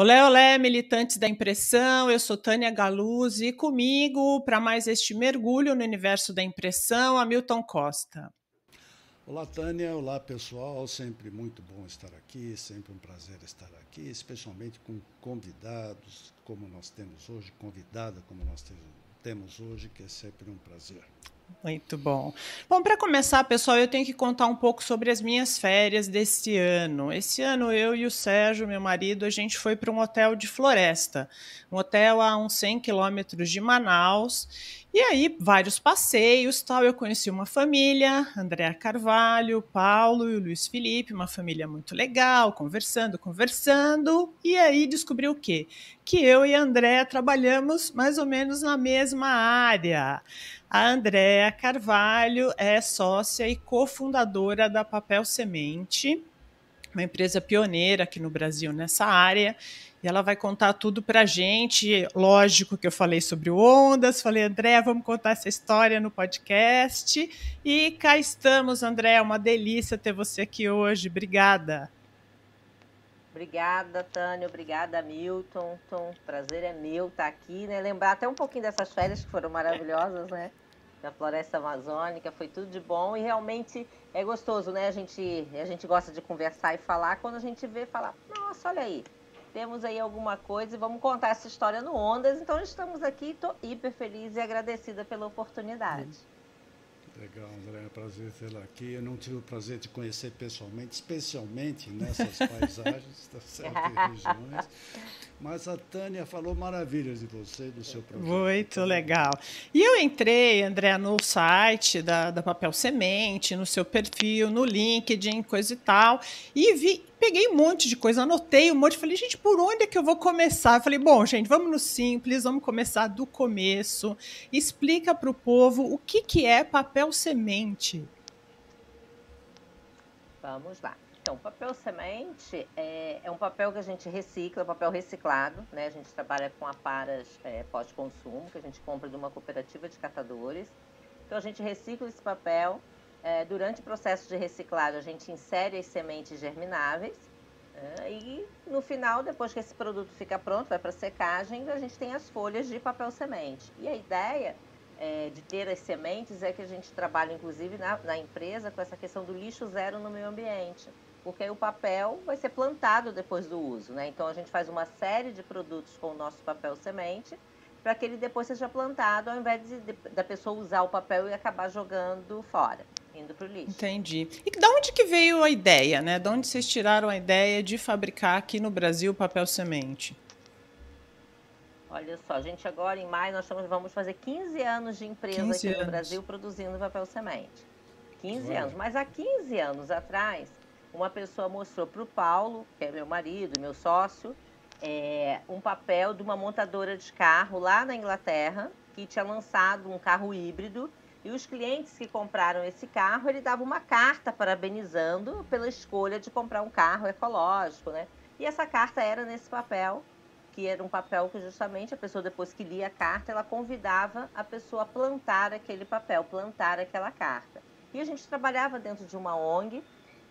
Olé, olé, militantes da impressão, eu sou Tânia Galuzzi e comigo, para mais este mergulho no universo da impressão, Hamilton Costa. Olá, Tânia. Olá, pessoal. Sempre muito bom estar aqui, sempre um prazer estar aqui, especialmente com convidados como nós temos hoje, convidada como nós temos hoje, que é sempre um prazer. Muito bom. Bom, para começar, pessoal, eu tenho que contar um pouco sobre as minhas férias deste ano. Esse ano, eu e o Sérgio, meu marido, a gente foi para um hotel de floresta, um hotel a uns 100 quilômetros de Manaus, e aí vários passeios, tal. Eu conheci uma família, Andréa Carvalho, Paulo e o Luiz Felipe, uma família muito legal, conversando, e aí descobri o quê? Que eu e a Andréa trabalhamos mais ou menos na mesma área. A Andréa Carvalho é sócia e cofundadora da Papel Semente, uma empresa pioneira aqui no Brasil nessa área, e ela vai contar tudo para a gente. Lógico que eu falei sobre o Ondas, falei, Andréa, vamos contar essa história no podcast, e cá estamos, Andréa, uma delícia ter você aqui hoje, obrigada. Obrigada, Tânia, obrigada, Milton. Prazer é meu estar aqui, né? Lembrar até um pouquinho dessas férias que foram maravilhosas, né? Da floresta amazônica, foi tudo de bom e realmente é gostoso, né? A gente gosta de conversar e falar, quando a gente vê, falar, nossa, olha aí, temos aí alguma coisa e vamos contar essa história no Ondas. Então estamos aqui, estou hiper feliz e agradecida pela oportunidade. Legal, André, é um prazer tê-la aqui. Eu não tive o prazer de conhecer pessoalmente, especialmente nessas paisagens, tá certo, regiões. Mas a Tânia falou maravilhas de você e do seu projeto. Muito legal. E eu entrei, André, no site da Papel Semente, no seu perfil, no LinkedIn, coisa e tal, e peguei um monte de coisa, anotei um monte, falei, gente, por onde é que eu vou começar? Eu falei, bom, gente, vamos no simples, vamos começar do começo. Explica para o povo o que é Papel Semente. Vamos lá. Então, papel semente é um papel que a gente recicla, papel reciclado, né? A gente trabalha com aparas pós-consumo, que a gente compra de uma cooperativa de catadores. Então, a gente recicla esse papel. Durante o processo de reciclagem, a gente insere as sementes germináveis. E, no final, depois que esse produto fica pronto, vai para secagem, a gente tem as folhas de papel semente. E a ideia de ter as sementes é que a gente trabalha, inclusive, na empresa, com essa questão do lixo zero no meio ambiente. Porque aí o papel vai ser plantado depois do uso, né? Então, a gente faz uma série de produtos com o nosso papel semente para que ele depois seja plantado, ao invés da pessoa usar o papel e acabar jogando fora, indo para o lixo. Entendi. E de onde que veio a ideia, né? De onde vocês tiraram a ideia de fabricar aqui no Brasil papel semente? Olha só, a gente agora em maio vamos fazer 15 anos de empresa aqui no Brasil produzindo papel semente. 15 anos. Mas há 15 anos atrás, uma pessoa mostrou para o Paulo, que é meu marido, meu sócio, um papel de uma montadora de carro lá na Inglaterra, que tinha lançado um carro híbrido, e os clientes que compraram esse carro, ele dava uma carta parabenizando pela escolha de comprar um carro ecológico, né? E essa carta era nesse papel, que era um papel que justamente a pessoa, depois que lia a carta, ela convidava a pessoa a plantar aquele papel, plantar aquela carta. E a gente trabalhava dentro de uma ONG,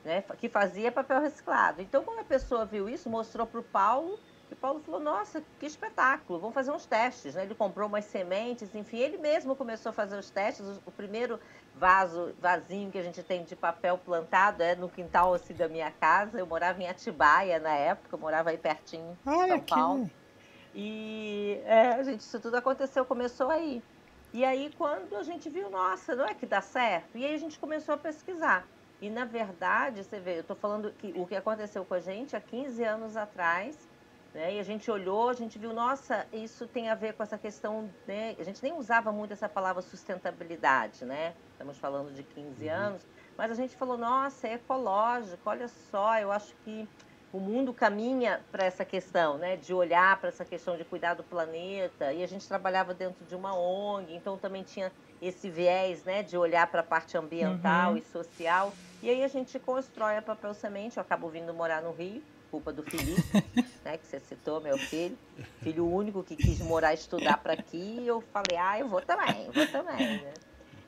né, que fazia papel reciclado. Então, quando a pessoa viu isso, mostrou para o Paulo, e o Paulo falou, nossa, que espetáculo, vamos fazer uns testes, né? Ele comprou umas sementes, enfim, ele mesmo começou a fazer os testes. O primeiro vasinho que a gente tem de papel plantado é no quintal assim, da minha casa. Eu morava em Atibaia na época, eu morava aí pertinho de São Paulo. E isso tudo começou aí. E aí, quando a gente viu, nossa, não é que dá certo? E aí a gente começou a pesquisar. E, na verdade, você vê, eu estou falando que o que aconteceu com a gente há 15 anos atrás, né? E a gente olhou, a gente viu, nossa, isso tem a ver com essa questão, né? A gente nem usava muito essa palavra sustentabilidade, né? Estamos falando de 15 anos, mas a gente falou, nossa, é ecológico, olha só, eu acho que o mundo caminha para essa questão, né? De olhar para essa questão de cuidar do planeta. E a gente trabalhava dentro de uma ONG, então também tinha esse viés, né? De olhar para a parte ambiental e social. E aí a gente constrói a Papel Semente. Eu acabo vindo morar no Rio, culpa do Felipe, né? Que você citou, meu filho único que quis morar e estudar para aqui. E eu falei, eu vou também, né?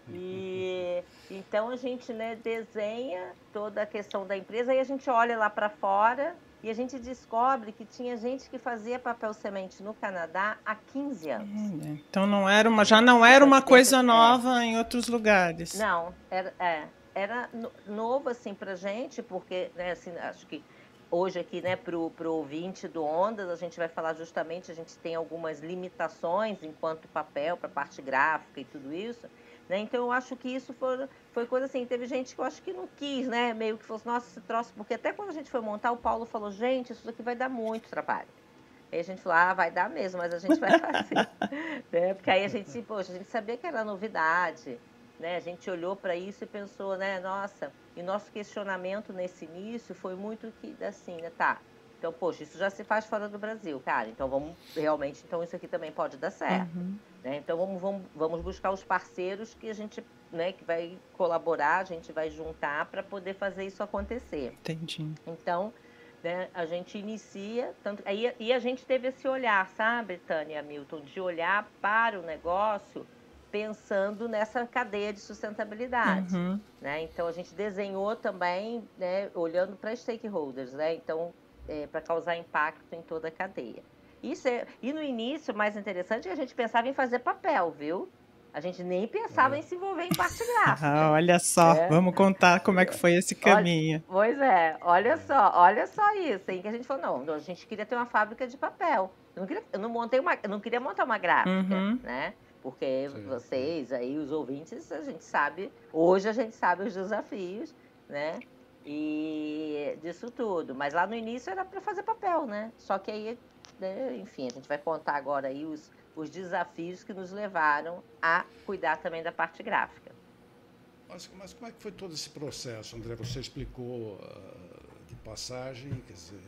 E então a gente, né, desenha toda a questão da empresa e a gente olha lá para fora E a gente descobre que tinha gente que fazia papel semente no Canadá há 15 anos. Então já não era uma coisa nova em outros lugares. Não, era novo assim pra gente, porque, né, assim, acho que hoje aqui, né, pro ouvinte do Ondas, a gente vai falar justamente, a gente tem algumas limitações enquanto papel, para parte gráfica e tudo isso, né? Então eu acho que isso foi coisa assim, teve gente que eu acho que não quis, né, meio que fosse, nossa, esse troço, porque até quando a gente foi montar, o Paulo falou, gente, isso aqui vai dar muito trabalho. Aí a gente falou, vai dar mesmo, mas a gente vai fazer. Né? Porque aí a gente sabia que era novidade, né? A gente olhou para isso e pensou, né, nossa, e nosso questionamento nesse início foi muito que, assim, né, tá, então, poxa, isso já se faz fora do Brasil, cara, então então isso aqui também pode dar certo, né? Então vamos buscar os parceiros que a gente, né, que vai colaborar, a gente vai juntar para poder fazer isso acontecer. Entendi. Então, né, a gente inicia, e a gente teve esse olhar, sabe, Tânia e Hamilton, de olhar para o negócio pensando nessa cadeia de sustentabilidade. Né? Então, a gente desenhou também, né, olhando para stakeholders, né? Então, para causar impacto em toda a cadeia. E no início, o mais interessante é que a gente pensava em fazer papel, viu? A gente nem pensava em se envolver em parte gráfica. Olha só, vamos contar como é que foi esse caminho. Olha só isso, hein? Que a gente falou, não, a gente queria ter uma fábrica de papel. Eu não queria montar uma gráfica, né? Porque vocês aí, os ouvintes, hoje a gente sabe os desafios, né? E disso tudo. Mas lá no início era para fazer papel, né? Só que aí, né, enfim, a gente vai contar agora aí os desafios que nos levaram a cuidar também da parte gráfica. Mas como é que foi todo esse processo, André? Você explicou de passagem, quer dizer,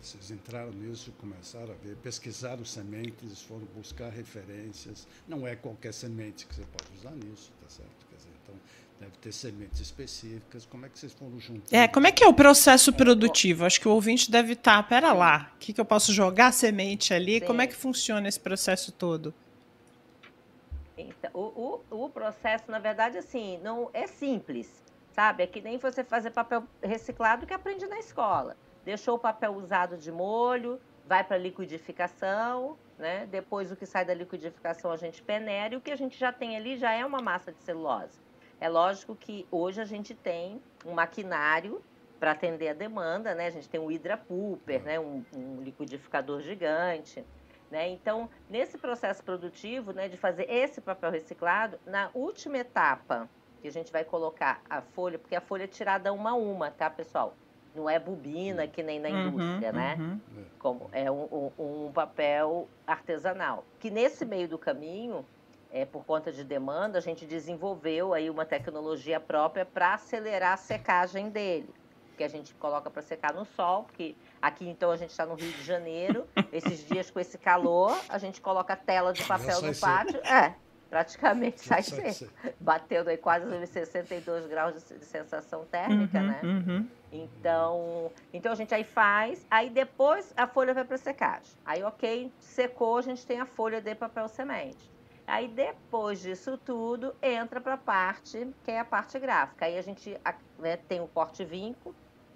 vocês entraram nisso, começaram a ver, pesquisaram sementes, foram buscar referências. Não é qualquer semente que você pode usar nisso, tá certo? Quer dizer, então, deve ter sementes específicas. Como é que vocês foram juntando? Como é que é o processo produtivo? Acho que o ouvinte deve estar, pera lá, o que eu posso jogar semente ali? Sim. Como é que funciona esse processo todo? Então, o processo, na verdade, assim, não é simples, sabe? É que nem você fazer papel reciclado que aprende na escola. Deixou o papel usado de molho, vai para a liquidificação, né? Depois o que sai da liquidificação a gente peneira e o que a gente já tem ali já é uma massa de celulose. É lógico que hoje a gente tem um maquinário para atender a demanda, né? A gente tem um Hydra Pulper, né? Um liquidificador gigante. Né? Então, nesse processo produtivo, né, de fazer esse papel reciclado, na última etapa, que a gente vai colocar a folha, porque a folha é tirada uma a uma, tá, pessoal? Não é bobina, que nem na indústria, né? Como é um papel artesanal. Que nesse meio do caminho, por conta de demanda, a gente desenvolveu aí uma tecnologia própria para acelerar a secagem dele. Que a gente coloca para secar no sol, porque aqui então a gente está no Rio de Janeiro, esses dias com esse calor, a gente coloca a tela de papel no pátio, praticamente sai seco, batendo aí quase 62 graus de sensação térmica, né? Então a gente aí faz, aí depois a folha vai para secagem. Aí, ok, secou, a gente tem a folha de papel semente. Aí, depois disso tudo, entra para a parte, que é a parte gráfica. Aí a gente, né, tem o corte vinco.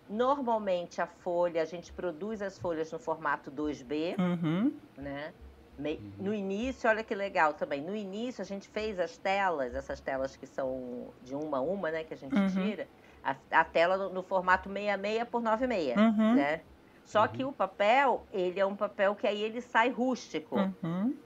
Normalmente, a folha, a gente produz as folhas no formato 2B, né? No início, olha que legal também, no início a gente fez as telas, essas telas que são de uma a uma, né, que a gente tira, a tela no formato 66 por 96, né? Só que o papel, ele é um papel que aí ele sai rústico,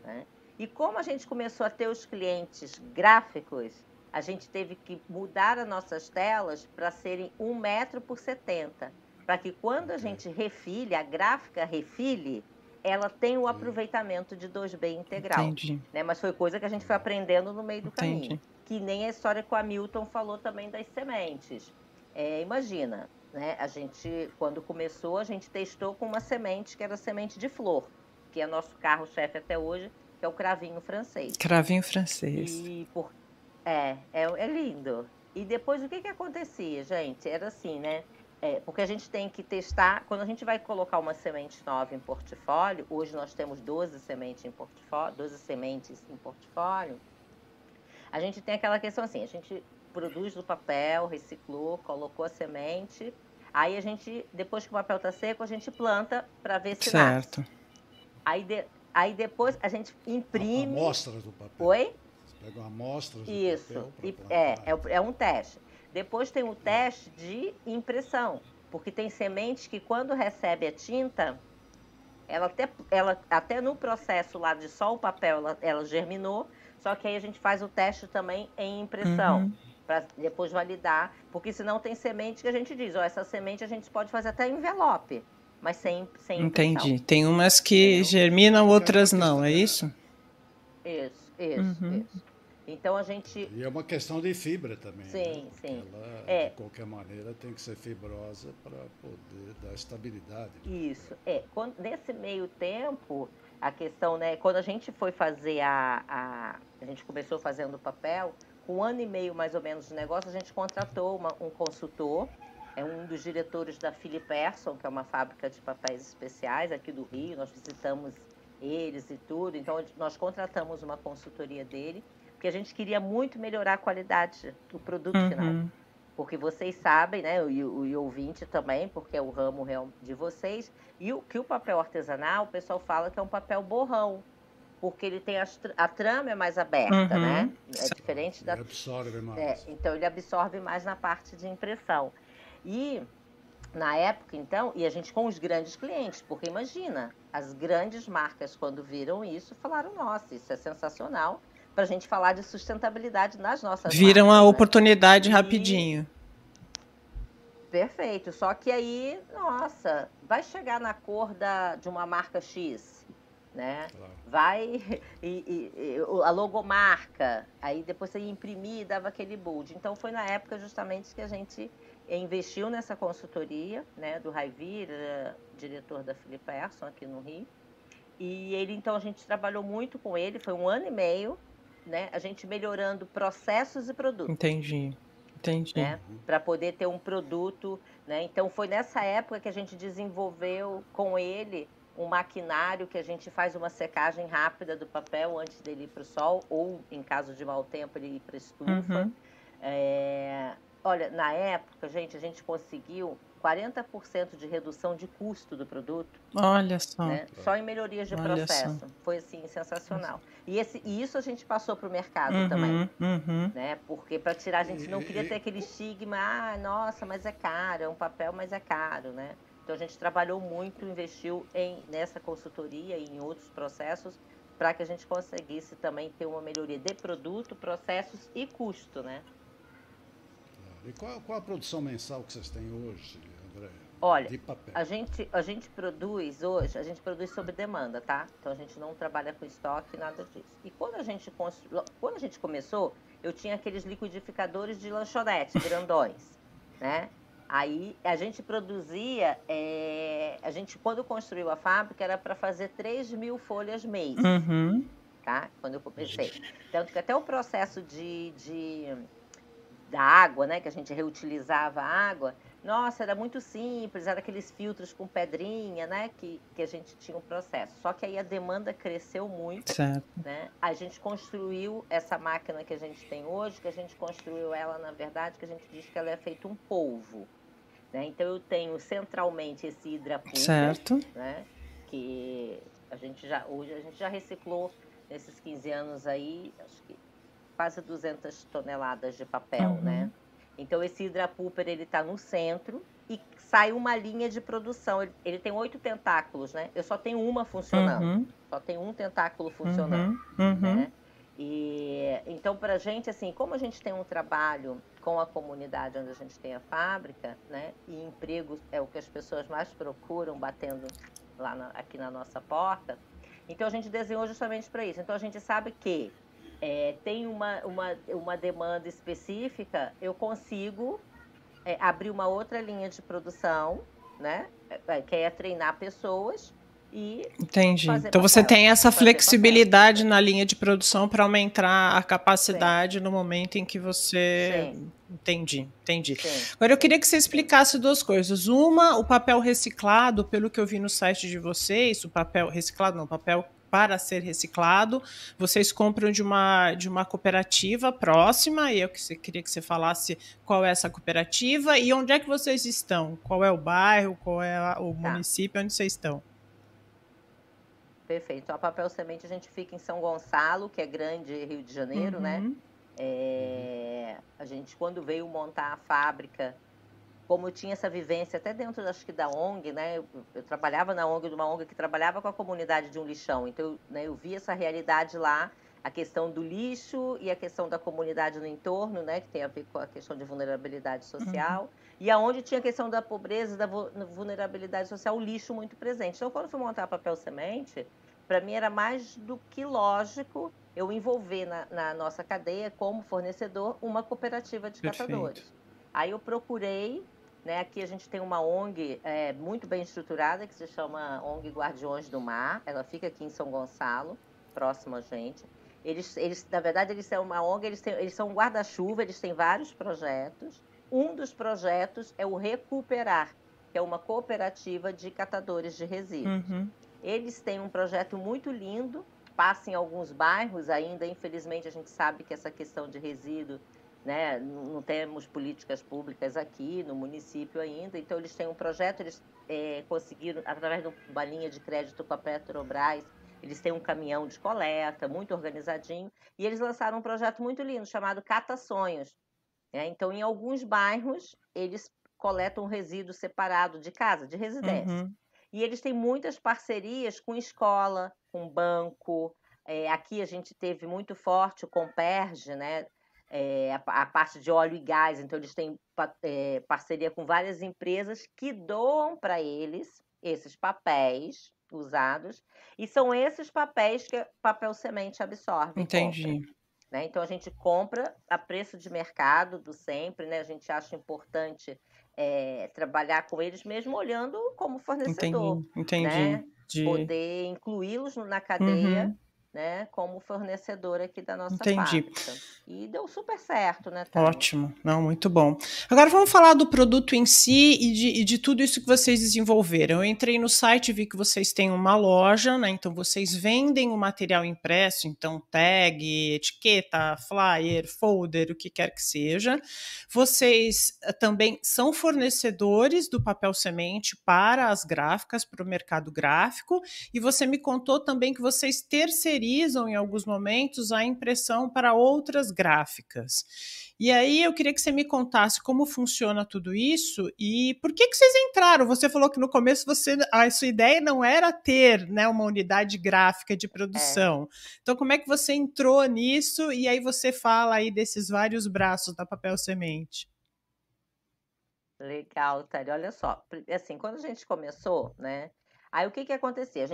né? E como a gente começou a ter os clientes gráficos, a gente teve que mudar as nossas telas para serem 1 metro por 70, para que quando a gente refile, a gráfica refile, ela tem o aproveitamento de 2B integral. Entendi. Né? Mas foi coisa que a gente foi aprendendo no meio do caminho. Que nem a história que o Hamilton falou também das sementes. Imagina, né? A gente, quando começou, a gente testou com uma semente que era semente de flor, que é nosso carro-chefe até hoje, que é o cravinho francês. Cravinho francês. É lindo. E depois o que acontecia, gente? Era assim, né? Porque a gente tem que testar, quando a gente vai colocar uma semente nova em portfólio, hoje nós temos 12 sementes em portfólio, a gente tem aquela questão assim, a gente produz do papel, reciclou, colocou a semente, Aí a gente, depois que o papel está seco, a gente planta para ver se certo. nasce. Aí depois a gente imprime... Amostras do papel. Oi? Você pega uma amostra do Isso, papel para plantar. é um teste. Depois tem o teste de impressão, porque tem sementes que quando recebe a tinta, ela até no processo lá de só o papel, ela germinou, só que aí a gente faz o teste também em impressão, para depois validar, porque senão tem semente que a gente diz, essa semente a gente pode fazer até envelope, mas sem impressão. Entendi. Tem umas que germinam, outras não, é isso? Isso. Então a gente... E é uma questão de fibra também. Sim, né? sim. Ela, de qualquer maneira, tem que ser fibrosa para poder dar estabilidade. Isso. Nesse meio tempo, a questão, né? Quando a gente foi fazer a gente começou fazendo papel, com 1 ano e meio mais ou menos de negócio, a gente contratou um consultor, é um dos diretores da Philip Persson, que é uma fábrica de papéis especiais aqui do Rio, nós visitamos eles e tudo, então nós contratamos uma consultoria dele, porque a gente queria muito melhorar a qualidade do produto final. Porque vocês sabem, né, e o ouvinte também, porque é o ramo real de vocês, e que o papel artesanal, o pessoal fala que é um papel borrão, porque ele tem a trama é mais aberta, né? É diferente da... Ele absorve mais. Então, ele absorve mais na parte de impressão. E, na época, então, e a gente com os grandes clientes, porque imagina, as grandes marcas, quando viram isso, falaram, nossa, isso é sensacional, para a gente falar de sustentabilidade nas nossas Viram marcas, a né? oportunidade rapidinho. Perfeito, só que aí, nossa, vai chegar na cor de uma marca X, né? Claro. Vai, a logomarca, aí depois você ia imprimir e dava aquele bold. Então foi na época justamente que a gente investiu nessa consultoria, né, do Raivir, diretor da Philip Persson aqui no Rio. E ele, então, a gente trabalhou muito com ele, foi 1 ano e meio, né, a gente melhorando processos e produtos. Entendi. Né, para poder ter um produto, né? Então foi nessa época que a gente desenvolveu com ele um maquinário que a gente faz uma secagem rápida do papel antes dele ir para o sol, ou em caso de mau tempo ele ir para a estufa. Olha, na época, gente, a gente conseguiu 40% de redução de custo do produto. Olha só. Né? Só em melhorias de processo. Foi, assim, sensacional. E isso a gente passou para o mercado também. Né? Porque para tirar, a gente não queria ter aquele estigma, nossa, mas é caro, é um papel, mas é caro, né? Então a gente trabalhou muito, investiu nessa consultoria e em outros processos para que a gente conseguisse também ter uma melhoria de produto, processos e custo, né? E qual a produção mensal que vocês têm hoje, André? Olha, de papel? a gente produz hoje, a gente produz sob demanda, tá? Então a gente não trabalha com estoque, nada disso. E quando a gente começou, eu tinha aqueles liquidificadores de lanchonete, grandões, né? Aí a gente produzia, quando construiu a fábrica, era para fazer 3.000 folhas mês, tá? Quando eu comecei. Tanto que até o processo da água, né, que a gente reutilizava a água, nossa, era muito simples, era aqueles filtros com pedrinha, né, que a gente tinha um processo. Só que aí a demanda cresceu muito, né? A gente construiu essa máquina que a gente tem hoje, que a gente construiu ela, na verdade, que a gente diz que ela é feita um polvo, né? Então eu tenho centralmente esse hidrapulver, né, que hoje a gente já reciclou nesses 15 anos aí, acho que quase 200 toneladas de papel, né? Então, esse hidrapulper, ele está no centro e sai uma linha de produção. Ele tem 8 tentáculos, né? Eu só tenho uma funcionando. Só tem um tentáculo funcionando, né? E, então, para a gente, assim, como a gente tem um trabalho com a comunidade onde a gente tem a fábrica, né? E emprego é o que as pessoas mais procuram, batendo lá aqui na nossa porta. Então, a gente desenhou justamente para isso. Então, a gente sabe que tem uma demanda específica, eu consigo abrir uma outra linha de produção, né? Que é treinar pessoas e Entendi. Então você tem essa flexibilidade na linha de produção para aumentar a capacidade no momento em que você... Entendi. Agora eu queria que você explicasse 2 coisas. Uma, o papel reciclado, pelo que eu vi no site de vocês, o papel reciclado não, o papel para ser reciclado, vocês compram de uma cooperativa próxima, e eu queria que você falasse qual é essa cooperativa e onde é que vocês estão, qual é o bairro, qual é o município onde vocês estão. Perfeito. Então, a Papel Semente a gente fica em São Gonçalo, que é grande, Rio de Janeiro, né? A gente, quando veio montar a fábrica, como eu tinha essa vivência até dentro, acho que da ONG, né? Eu trabalhava na ONG, de uma ONG que trabalhava com a comunidade de um lixão. Então, né, eu vi essa realidade lá, a questão do lixo e a questão da comunidade no entorno, né? Que tem a ver com a questão de vulnerabilidade social. E aonde tinha a questão da pobreza, da vulnerabilidade social, o lixo muito presente. Então, quando eu fui montar a Papel Semente, para mim era mais do que lógico eu envolver na nossa cadeia, como fornecedor, uma cooperativa de catadores. Aí eu procurei, né, aqui a gente tem uma ONG muito bem estruturada, que se chama ONG Guardiões do Mar, ela fica aqui em São Gonçalo, próximo a gente. Eles na verdade, eles são uma ONG, eles são um guarda-chuva, eles têm vários projetos. Um dos projetos é o Recuperar, que é uma cooperativa de catadores de resíduos. Eles têm um projeto muito lindo, passa em alguns bairros ainda, infelizmente a gente sabe que essa questão de resíduo, né, não temos políticas públicas aqui no município ainda, então eles têm um projeto, eles conseguiram, através de uma linha de crédito com a Petrobras, eles têm um caminhão de coleta, muito organizadinho, e eles lançaram um projeto muito lindo, chamado Cata Sonhos. Então, em alguns bairros, eles coletam resíduo separado de casa, de residência. E eles têm muitas parcerias com escola, com banco. Aqui a gente teve muito forte o Comperge, né? A parte de óleo e gás. Então, eles têm parceria com várias empresas que doam para eles esses papéis usados. E são esses papéis que a Papel Semente absorve. Entendi. Né? Então, a gente compra a preço de mercado do sempre, né? A gente acha importante trabalhar com eles mesmo olhando como fornecedor. Entendi. Né? Poder incluí-los na cadeia, né? Como fornecedor aqui da nossa fábrica. E deu super certo, né, Tânia? Ótimo, não, muito bom. Agora vamos falar do produto em si e de tudo isso que vocês desenvolveram. Eu entrei no site e vi que vocês têm uma loja, né? Então vocês vendem o material impresso, então tag, etiqueta, flyer, folder, o que quer que seja. Vocês também são fornecedores do papel semente para as gráficas, para o mercado gráfico, e você me contou também que vocês terceirizam em alguns momentos a impressão para outras gráficas. E aí eu queria que você me contasse como funciona tudo isso e por que vocês entraram. Você falou que no começo a sua ideia não era ter, né, uma unidade gráfica de produção. Então como é que você entrou nisso e aí você fala aí desses vários braços da Papel Semente? Legal, Thalia. Olha só, assim, quando a gente começou, né, aí o que acontecia?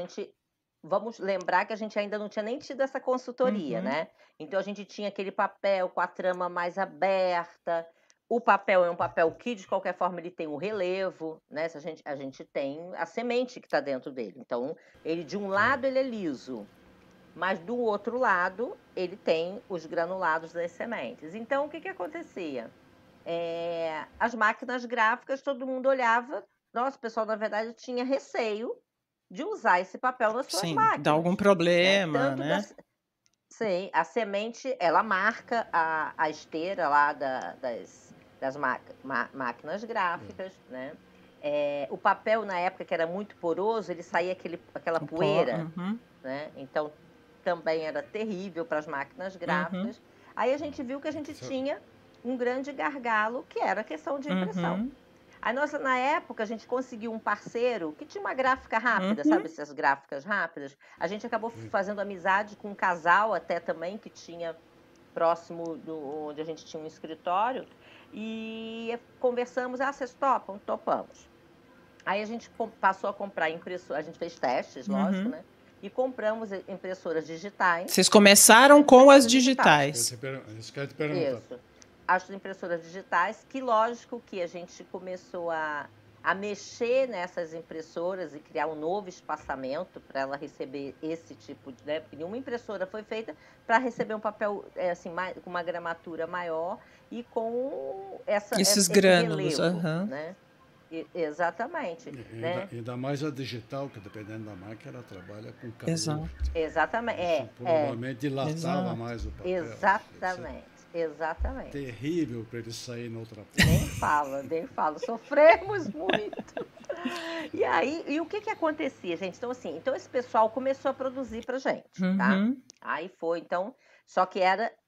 Vamos lembrar que a gente ainda não tinha nem tido essa consultoria, né? Então, a gente tinha aquele papel com a trama mais aberta. O papel é um papel que, de qualquer forma, ele tem um relevo, né? A gente tem a semente que está dentro dele. Então, ele de um lado ele é liso, mas do outro lado ele tem os granulados das sementes. Então, o que acontecia? As máquinas gráficas, todo mundo olhava. Nossa, o pessoal, na verdade, tinha receio de usar esse papel nas suas máquinas. Dá algum problema, né? Sim, a semente, ela marca a esteira lá das máquinas gráficas, né? O papel, na época, que era muito poroso, ele saía aquela poeira, né? Então, também era terrível para as máquinas gráficas. Aí a gente viu que a gente tinha um grande gargalo, que era a questão de impressão. Aí, na época, a gente conseguiu um parceiro que tinha uma gráfica rápida, sabe essas gráficas rápidas? A gente acabou fazendo amizade com um casal até também, que tinha próximo onde a gente tinha um escritório, e conversamos, vocês topam? Topamos. Aí a gente passou a comprar impressoras, a gente fez testes, lógico, né? E compramos impressoras digitais. Vocês começaram com as digitais. Isso que eu ia te perguntar. Isso. As impressoras digitais, que lógico que a gente começou a mexer nessas impressoras e criar um novo espaçamento para ela receber esse tipo de... Né? Porque nenhuma impressora foi feita para receber um papel assim, com uma gramatura maior e com esses grânulos, relevo, né? Exatamente. Né? Ainda mais a digital, que dependendo da marca, ela trabalha com calor. Exato. Exatamente. Isso provavelmente dilatava mais o papel. Exatamente. Terrível para ele sair na outra ponta. Nem fala. Sofremos muito. E aí, e o que acontecia, gente? Então esse pessoal começou a produzir pra gente, tá? Aí foi, então, só que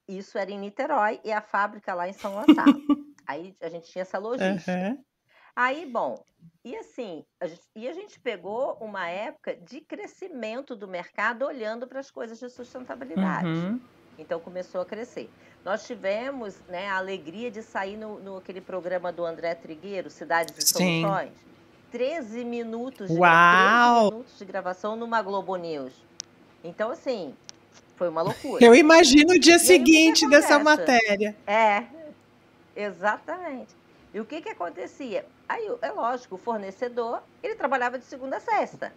isso era em Niterói e a fábrica lá em São Gonçalo. Aí a gente tinha essa logística. Aí, bom, e assim, a gente pegou uma época de crescimento do mercado olhando para as coisas de sustentabilidade. Então começou a crescer. Nós tivemos, né, a alegria de sair no aquele programa do André Trigueiro, Cidades e Soluções. 13 minutos de gravação numa Globo News. Então, assim, foi uma loucura. Eu imagino o dia seguinte dessa matéria. Exatamente. E o que acontecia? Aí, é lógico, o fornecedor, ele trabalhava de segunda a sexta.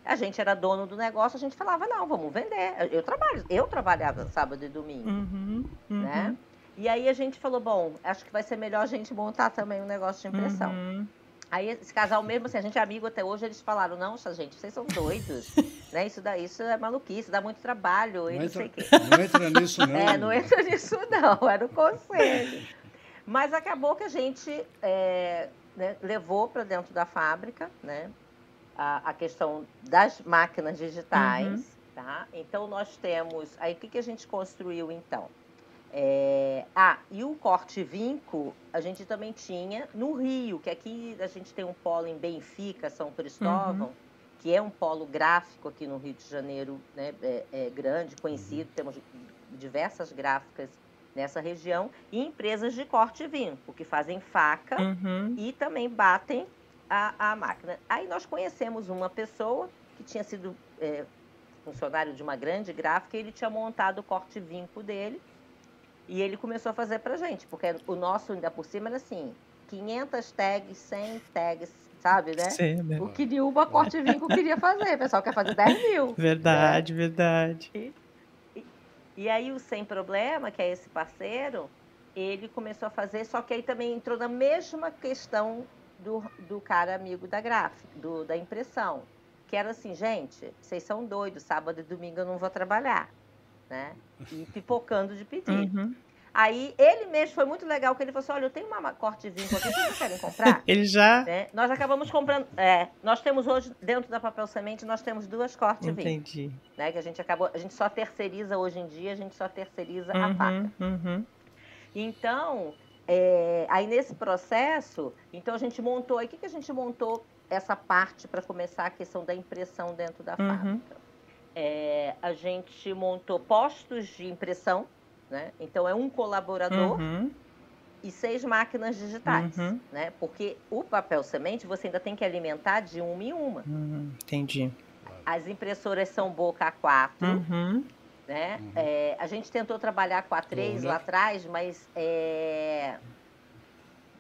A gente era dono do negócio, a gente falava, não, vamos vender. Eu trabalhava sábado e domingo, né? E aí a gente falou, bom, acho que vai ser melhor a gente montar também um negócio de impressão. Aí esse casal mesmo, assim, a gente é amigo até hoje, eles falaram, não, gente, vocês são doidos, né? Isso é maluquice, dá muito trabalho, e não sei o quê. Não entra nisso, não. Não entra nisso, não, era o conselho. Mas acabou que a gente né, levou para dentro da fábrica, né, a questão das máquinas digitais, tá? Então, nós temos... Aí, o que a gente construiu, então? E o corte vinco, a gente também tinha no Rio, que aqui a gente tem um polo em Benfica, São Cristóvão, que é um polo gráfico aqui no Rio de Janeiro, né, grande, conhecido, temos diversas gráficas nessa região, e empresas de corte vinco, que fazem faca e também batem a máquina. Aí nós conhecemos uma pessoa que tinha sido funcionário de uma grande gráfica, e ele tinha montado o corte vinco dele, e ele começou a fazer pra gente, porque o nosso, ainda por cima, era assim, 500 tags, 100 tags, sabe, né? Sim, o que nenhuma corte vinco queria fazer, o pessoal quer fazer 10 mil. Verdade, né? verdade. E aí o Sem Problema, que é esse parceiro, ele começou a fazer, só que aí também entrou na mesma questão do cara amigo da gráfica, da impressão, que era assim, gente, vocês são doidos, sábado e domingo eu não vou trabalhar, né? E pipocando de pedir. Aí ele mesmo, foi muito legal, que ele falou assim, olha, eu tenho uma corte vinco aqui, vocês não querem comprar? Ele já... Né? Nós acabamos comprando, nós temos hoje, dentro da Papel Semente, nós temos 2 corte vinco. Entendi. Né? Que a gente só terceiriza hoje em dia, a faca. Então, aí nesse processo, então a gente montou, aí o que a gente montou essa parte para começar a questão da impressão dentro da fábrica? A gente montou postos de impressão, né? Então é um colaborador e 6 máquinas digitais, né? Porque o papel semente você ainda tem que alimentar de uma em uma. Entendi. As impressoras são boca A4, né? A gente tentou trabalhar com A3 lá atrás, mas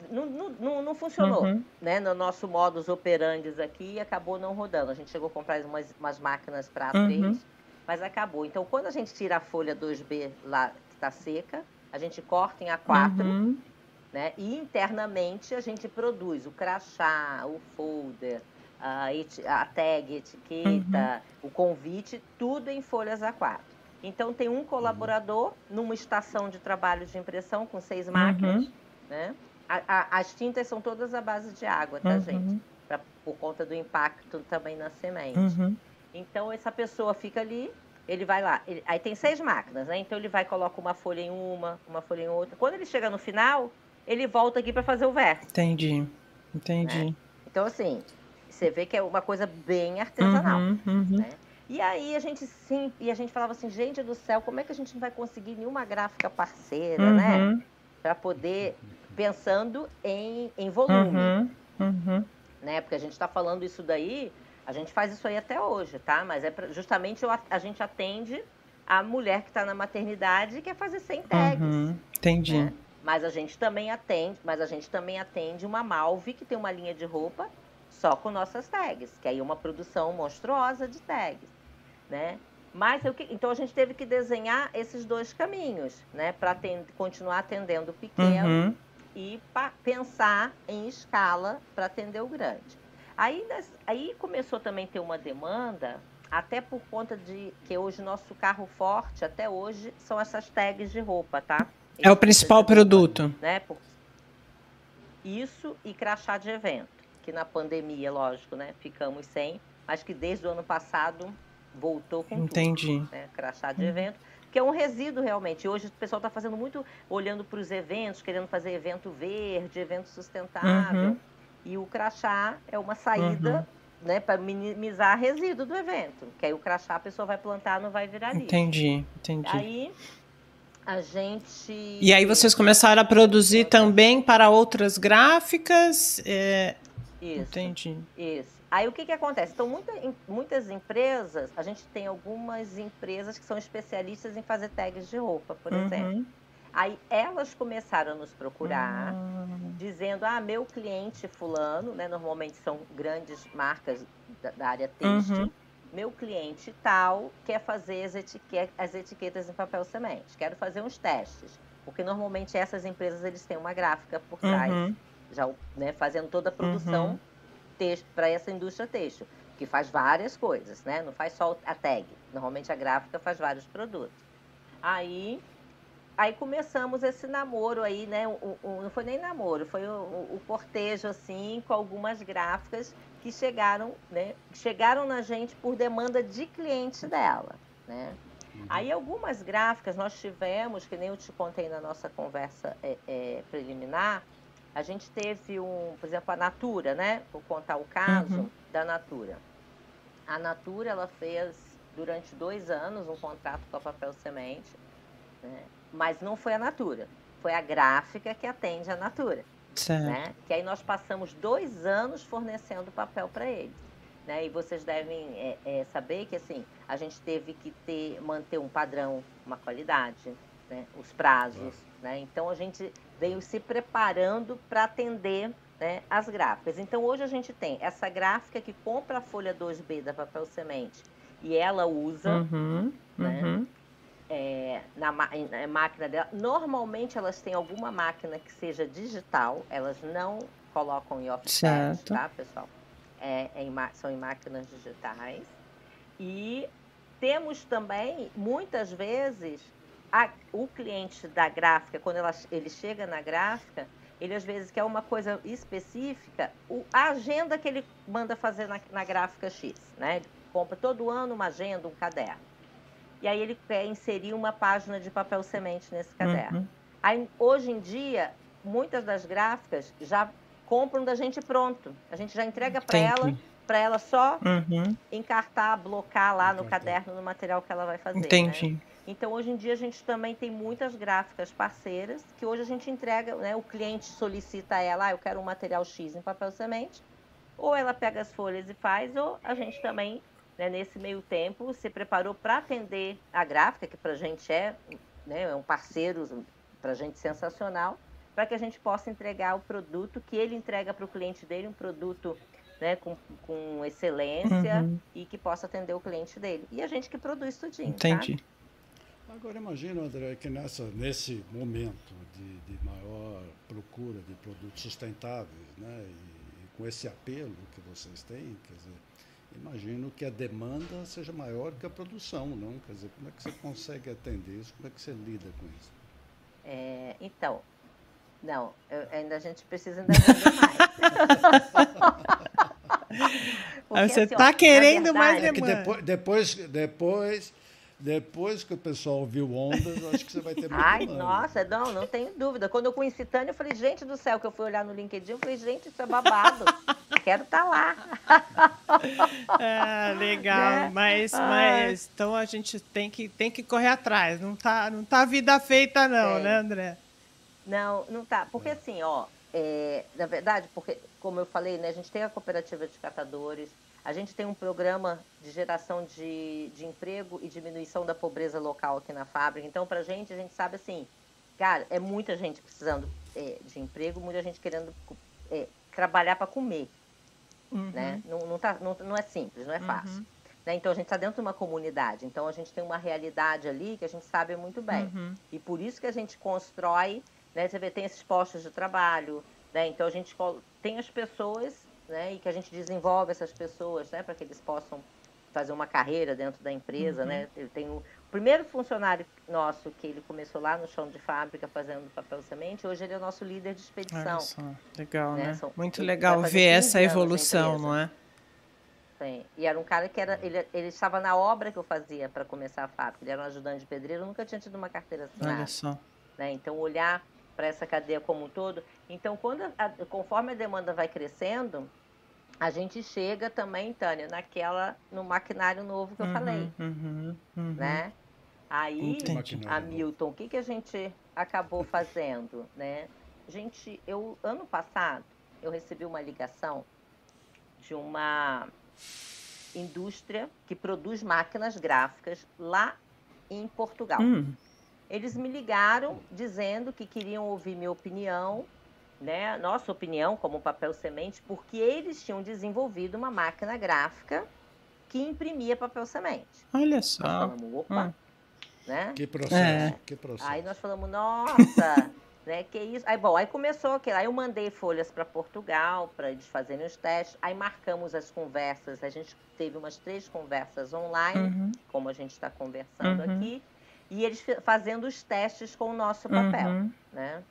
não funcionou, né? No nosso modus operandi aqui, acabou não rodando. A gente chegou a comprar umas máquinas para A3, mas acabou. Então, quando a gente tira a folha 2B lá, que está seca, a gente corta em A4, né? E internamente a gente produz o crachá, o folder, a tag, etiqueta, o convite, tudo em folhas A4. Então, tem um colaborador numa estação de trabalho de impressão com 6 máquinas, né? As tintas são todas à base de água, tá, gente? Por conta do impacto também na semente. Então, essa pessoa fica ali, ele vai lá. Aí tem 6 máquinas, né? Então, ele vai, coloca uma folha em uma folha em outra. Quando ele chega no final, ele volta aqui para fazer o verso. Entendi. Né? Então, assim, você vê que é uma coisa bem artesanal, né? E aí a gente falava assim, gente do céu, como é que a gente não vai conseguir nenhuma gráfica parceira, né? Para poder, pensando em volume, né? Porque a gente está falando isso daí, a gente faz isso aí até hoje, tá? Mas justamente a gente atende a mulher que está na maternidade e quer fazer 100 tags. Entendi. Né? Mas a gente também atende uma Malve que tem uma linha de roupa só com nossas tags, que aí é uma produção monstruosa de tags, né? Mas então a gente teve que desenhar esses 2 caminhos, né? Para continuar atendendo o pequeno e pensar em escala para atender o grande. Aí começou também a ter uma demanda, até por conta de que hoje nosso carro forte, até hoje, são essas tags de roupa, tá? É o principal produto. Né? Isso e crachá de evento, que na pandemia, lógico, né? Ficamos sem, mas que desde o ano passado voltou com Entendi. tudo. Né? Crachá de evento, que é um resíduo realmente. Hoje o pessoal está fazendo muito, olhando para os eventos, querendo fazer evento verde, evento sustentável. E o crachá é uma saída, né, para minimizar resíduo do evento. Que aí o crachá a pessoa vai plantar, não vai virar lixo. Entendi. Aí a gente... E aí vocês começaram a produzir também para outras gráficas? Isso. Entendi. Isso. Aí o que acontece? Então, muitas empresas, a gente tem algumas empresas que são especialistas em fazer tags de roupa, por exemplo. Aí elas começaram a nos procurar, dizendo, meu cliente fulano, né, normalmente são grandes marcas da área têxtil, meu cliente tal quer fazer as etiquetas em papel semente, quero fazer uns testes, porque normalmente essas empresas eles têm uma gráfica por trás, já, né, fazendo toda a produção para essa indústria têxtil, que faz várias coisas, né, não faz só a tag, normalmente a gráfica faz vários produtos. Aí começamos esse namoro aí, né? Não foi nem namoro, foi o cortejo, assim, com algumas gráficas que chegaram, né? Chegaram na gente por demanda de cliente dela, né? Aí algumas gráficas nós tivemos, que nem eu te contei na nossa conversa preliminar, a gente teve por exemplo, a Natura, né? Vou contar o caso da Natura. A Natura, ela fez durante 2 anos um contrato com a Papel Semente, né? Mas não foi a Natura, foi a gráfica que atende a Natura. Certo. Né? Que aí nós passamos 2 anos fornecendo papel para eles. Né? E vocês devem saber que assim, a gente teve que manter um padrão, uma qualidade, né? Os prazos. Né? Então a gente veio se preparando para atender, né, as gráficas. Então hoje a gente tem essa gráfica que compra a folha 2B da Papel Semente e ela usa, né? Na máquina dela. Normalmente elas têm alguma máquina que seja digital, elas não colocam em offset, tá, pessoal? São em máquinas digitais. E temos também, muitas vezes, o cliente da gráfica, quando ele chega na gráfica, ele às vezes quer uma coisa específica, a agenda que ele manda fazer na gráfica X, né? Ele compra todo ano uma agenda, um caderno. E aí ele quer inserir uma página de papel semente nesse caderno. Aí, hoje em dia, muitas das gráficas já compram da gente pronto. A gente já entrega para ela só encartar, blocar lá no caderno, no material que ela vai fazer. Né? Então, hoje em dia, a gente também tem muitas gráficas parceiras, que hoje a gente entrega, né, o cliente solicita a ela, eu quero um material X em papel semente, ou ela pega as folhas e faz, ou a gente também... Né, nesse meio tempo, se preparou para atender a gráfica, que para a gente né, é um parceiro, para a gente sensacional, para que a gente possa entregar o produto que ele entrega para o cliente dele, um produto, né, com excelência e que possa atender o cliente dele. E a gente que produz tudinho. Entendi. Tá? Agora imagina, André, que nesse momento de maior procura de produtos sustentáveis, né, e com esse apelo que vocês têm, quer dizer, imagino que a demanda seja maior que a produção, não? Quer dizer, como é que você consegue atender isso? Como é que você lida com isso? Então, não, a gente precisa ainda vender mais. Porque, você está querendo mais demanda. Depois que o pessoal viu ondas, acho que você vai ter mais demanda. Nossa, não tenho dúvida. Quando eu conheci Tânia, eu falei, gente do céu, que eu fui olhar no LinkedIn, eu falei, gente, isso é babado. Quero estar lá. Legal, né? Mas então a gente tem que correr atrás. Não tá vida feita não, né, André? Não tá. Porque assim, na verdade, porque, como eu falei, né, a gente tem a cooperativa de catadores, a gente tem um programa de geração de emprego e diminuição da pobreza local aqui na fábrica. Então, a gente sabe assim, cara, é muita gente precisando de emprego, muita gente querendo trabalhar para comer. Né? Não é simples, não é fácil. Né? Então, a gente está dentro de uma comunidade. Então, a gente tem uma realidade ali que a gente sabe muito bem. E por isso que a gente constrói né? Você vê, tem esses postos de trabalho, né? Então a gente tem as pessoas, né? E que a gente desenvolve essas pessoas, né? Para que eles possam fazer uma carreira dentro da empresa, né? Eu tenho o primeiro funcionário nosso que ele começou lá no chão de fábrica fazendo papel semente, hoje ele é o nosso líder de expedição. Olha só, legal, né? Ele Muito vai legal fazer ver 15 essa anos na evolução, empresa. não é? Sim. E era um cara que ele estava na obra que eu fazia para começar a fábrica. Ele era um ajudante de pedreiro, nunca tinha tido uma carteira assinada. Olha só. Né? Então, olhar para essa cadeia como um todo. Então, conforme a demanda vai crescendo, a gente chega também, Tânia, no maquinário novo que eu falei. Né? Aí, Hamilton, o que a gente acabou fazendo? Né? Ano passado, eu recebi uma ligação de uma indústria que produz máquinas gráficas lá em Portugal. Eles me ligaram dizendo que queriam ouvir minha opinião, né, nossa opinião como papel semente, porque eles tinham desenvolvido uma máquina gráfica que imprimia papel semente. Olha só. Nós falamos, opa, né? Que processo, que processo. Aí nós falamos, nossa, né, que isso? Aí começou aquilo. Aí eu mandei folhas para Portugal para eles fazerem os testes. Aí marcamos as conversas. A gente teve umas 3 conversas online, como a gente está conversando aqui. E eles fazendo os testes com o nosso papel, né?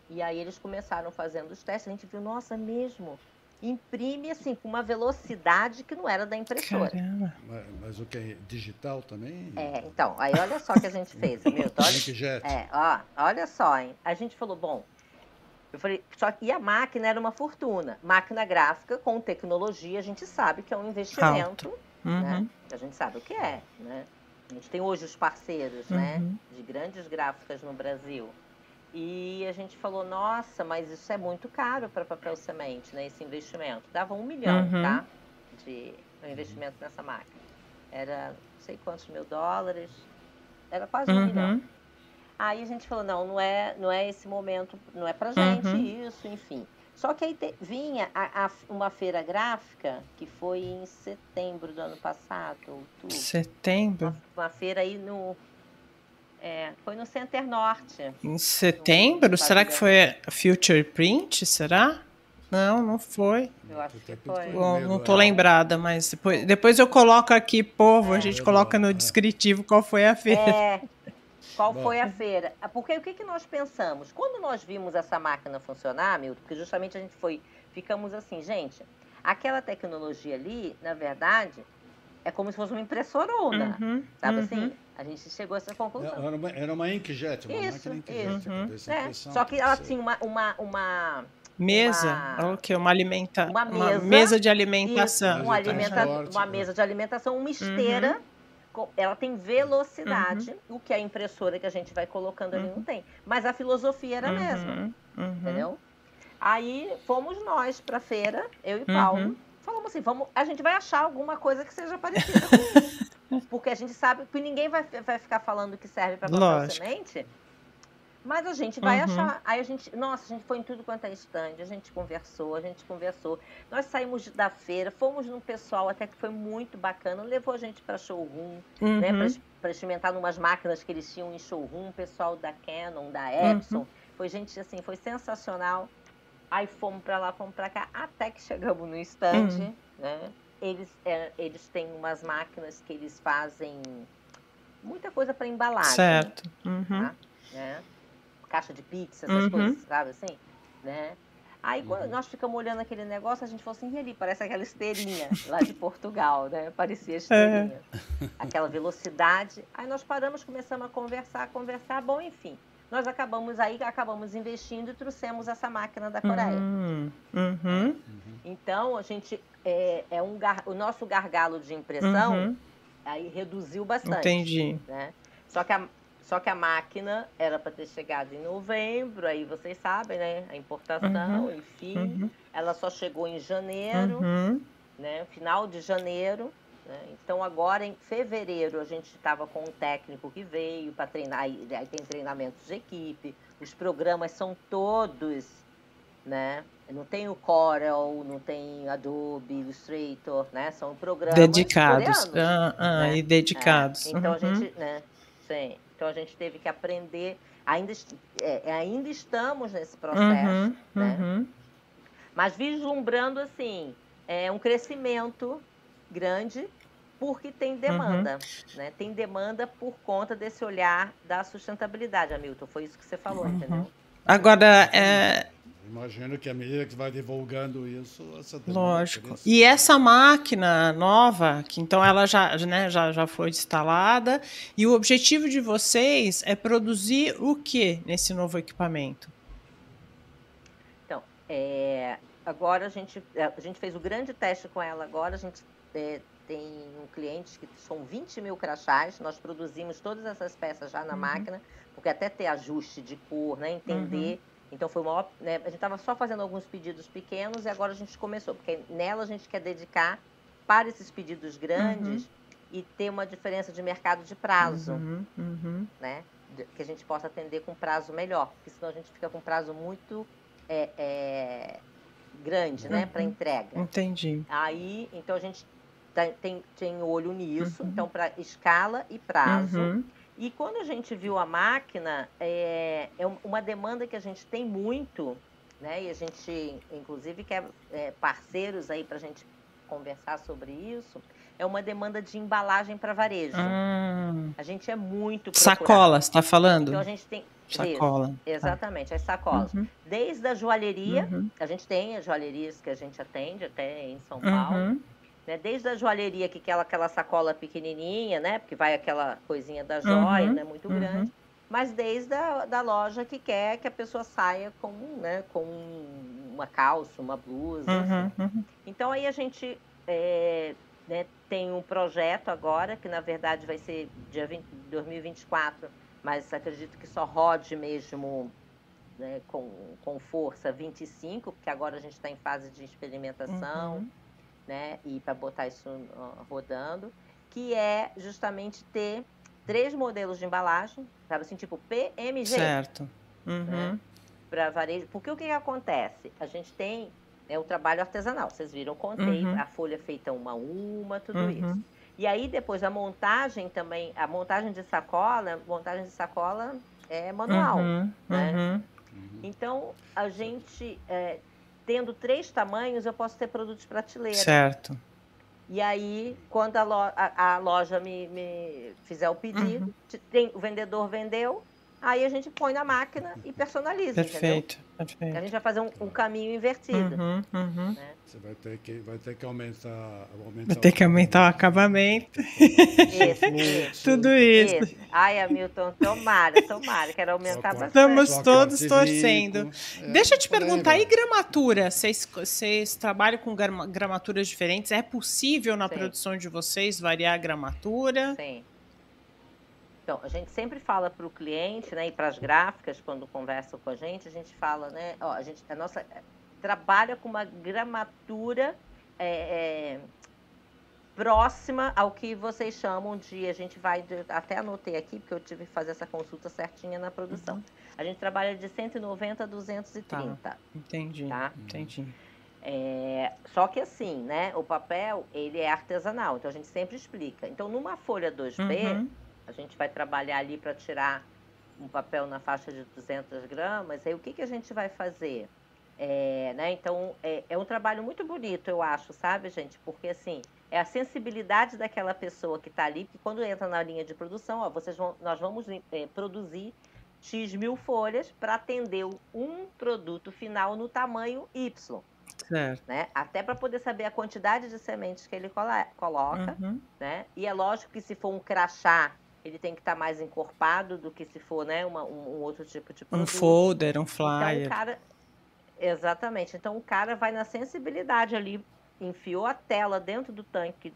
E aí eles começaram fazendo os testes. A gente viu, nossa, mesmo, imprime assim com uma velocidade que não era da impressora. Caramba. Mas o que é digital também? Então, aí olha só o que a gente fez, Milton. Olha só, hein? A gente falou, bom, eu falei, só que a máquina era uma fortuna. Máquina gráfica com tecnologia, a gente sabe que é um investimento, né? A gente sabe o que é, né? A gente tem hoje os parceiros, né? De grandes gráficas no Brasil. E a gente falou, nossa, mas isso é muito caro para papel semente, né? Esse investimento. Dava 1 milhão, tá? De investimento nessa máquina. Era não sei quantos mil dólares. Era quase 1 milhão. Aí a gente falou, não é esse momento, não é pra gente isso, enfim. Só que aí vinha uma feira gráfica, que foi em setembro do ano passado, outubro. Setembro? Uma feira aí foi no Center Norte. Em setembro? Será que foi a Future Print? Será? Não foi. Eu acho que foi. Bom, não tô lembrada, mas depois eu coloco aqui, povo, a gente coloca no descritivo qual foi a feira. Qual foi a feira? Porque o que nós pensamos? Quando nós vimos essa máquina funcionar, Milton, porque justamente ficamos assim, gente, aquela tecnologia ali, na verdade, é como se fosse uma impressorona, sabe assim? A gente chegou a essa conclusão. Era uma inkjet, uma máquina inkjet. Só que ela tinha uma mesa? Uma mesa de alimentação. Isso, uma mesa de alimentação, uma esteira. Ela tem velocidade, o que a impressora que a gente vai colocando ali não tem. Mas a filosofia era a mesma, entendeu? Aí fomos nós para a feira, eu e Paulo, falamos assim, a gente vai achar alguma coisa que seja parecida com isso. Porque a gente sabe que ninguém vai ficar falando que serve para papel semente, mas a gente vai achar. Aí a gente foi em tudo quanto é stand, a gente conversou. Nós saímos da feira, fomos num pessoal até que foi muito bacana, levou a gente para showroom, né, para experimentar umas máquinas que eles tinham em showroom, pessoal da Canon, da Epson. Foi gente assim, foi sensacional. Aí fomos para lá, fomos para cá, até que chegamos no stand, né? Eles têm umas máquinas que eles fazem muita coisa para embalagem. Certo. Tá? Né? Caixa de pizza, essas coisas, sabe assim? Né? Aí quando nós ficamos olhando aquele negócio, a gente falou assim, e ali, parece aquela esteirinha lá de Portugal, né? Parecia esteirinha. Aquela velocidade. Aí nós paramos, começamos a conversar, bom, enfim. Nós acabamos investindo e trouxemos essa máquina da Coreia. Então, a gente, o nosso gargalo de impressão aí reduziu bastante. Entendi. Né? Só que a máquina era para ter chegado em novembro, aí vocês sabem, né? A importação, enfim. Ela só chegou em janeiro, né? Final de janeiro. Né? Então, agora, em fevereiro, a gente estava com um técnico que veio para treinar. Aí tem treinamentos de equipe. Os programas são todos, né? Não tem o Corel, não tem Adobe, Illustrator, né? São programas dedicados. coreanos, né? E dedicados. Então, a gente, né? Sim, então a gente teve que aprender, ainda estamos nesse processo, né? Mas vislumbrando, assim, um crescimento grande, porque tem demanda, né? Tem demanda por conta desse olhar da sustentabilidade, Hamilton, foi isso que você falou, entendeu? Agora, imagino que à medida que vai divulgando isso, essa demanda lógico. cresce. E essa máquina nova, que então ela já foi instalada, e o objetivo de vocês é produzir o que nesse novo equipamento? Então, agora a gente fez o grande teste com ela agora, a gente tem um cliente que são 20 mil crachás, nós produzimos todas essas peças já na máquina, porque até ter ajuste de cor, né, entender... Então, foi uma, né, a gente estava só fazendo alguns pedidos pequenos e agora a gente começou, porque nela a gente quer dedicar para esses pedidos grandes e ter uma diferença de mercado de prazo, né? Que a gente possa atender com prazo melhor, porque senão a gente fica com prazo muito grande, né, para entrega. Entendi. Aí, então a gente tem olho nisso, então para escala e prazo. E quando a gente viu a máquina, é uma demanda que a gente tem muito, né? E a gente, inclusive, quer parceiros aí para a gente conversar sobre isso. É uma demanda de embalagem para varejo. A gente é muito procurado. Sacolas, está falando? Então a gente tem sacola. Exatamente, as sacolas. Desde a joalheria, a gente tem as joalherias que a gente atende até em São Paulo. Né? Desde a joalheria, que é aquela sacola pequenininha, né? Porque vai aquela coisinha da joia, né? Muito grande. Mas desde da loja que quer que a pessoa saia com uma calça, uma blusa. Assim. Então, aí a gente né, tem um projeto agora, que na verdade vai ser dia 2024, mas acredito que só rode mesmo, né, com força 25, porque agora a gente está em fase de experimentação. Né, e para botar isso rodando, que é justamente ter 3 modelos de embalagem, sabe assim, tipo PMG. Certo. Né, para varejo. Porque o que acontece? A gente tem o trabalho artesanal, vocês viram, contei, a folha feita uma a uma, tudo isso. E aí depois a montagem também, a montagem de sacola é manual. Né? Então, a gente... tendo 3 tamanhos, eu posso ter produtos prateleira. Certo. E aí, quando a loja me fizer o pedido, o vendedor vendeu, aí a gente põe na máquina e personaliza, perfeito, entendeu? Perfeito. A gente vai fazer um caminho invertido. Né? Você vai ter que aumentar vai ter que aumentar o acabamento. Tudo isso. Ai, Hamilton, tomara, quero aumentar bastante. Estamos todos torcendo. Deixa eu te perguntar, e gramatura? Vocês trabalham com gramaturas diferentes? É possível na produção de vocês variar a gramatura? Sim. Então, a gente sempre fala para o cliente, né, e para as gráficas, quando conversam com a gente fala, né, ó, a nossa trabalha com uma gramatura próxima ao que vocês chamam de, a gente vai, até anotei aqui, porque eu tive que fazer essa consulta certinha na produção. A gente trabalha de 190 a 230. Tá, entendi, tá? Entendi. Só que assim, né, o papel, ele é artesanal, então a gente sempre explica. Então, numa folha 2B, a gente vai trabalhar ali para tirar um papel na faixa de 200 gramas, aí o que a gente vai fazer? Né, então, é um trabalho muito bonito, eu acho, sabe, gente? Porque, assim, é a sensibilidade daquela pessoa que está ali, que quando entra na linha de produção, ó, nós vamos produzir X mil folhas para atender um produto final no tamanho Y. Certo. Né? Até para poder saber a quantidade de sementes que ele coloca. Né? E é lógico que se for um crachá, ele tem que estar mais encorpado do que se for, né, um outro tipo de produto. Um folder, um flyer. Então, o cara... Exatamente. Então, o cara vai na sensibilidade ali, enfiou a tela dentro do tanque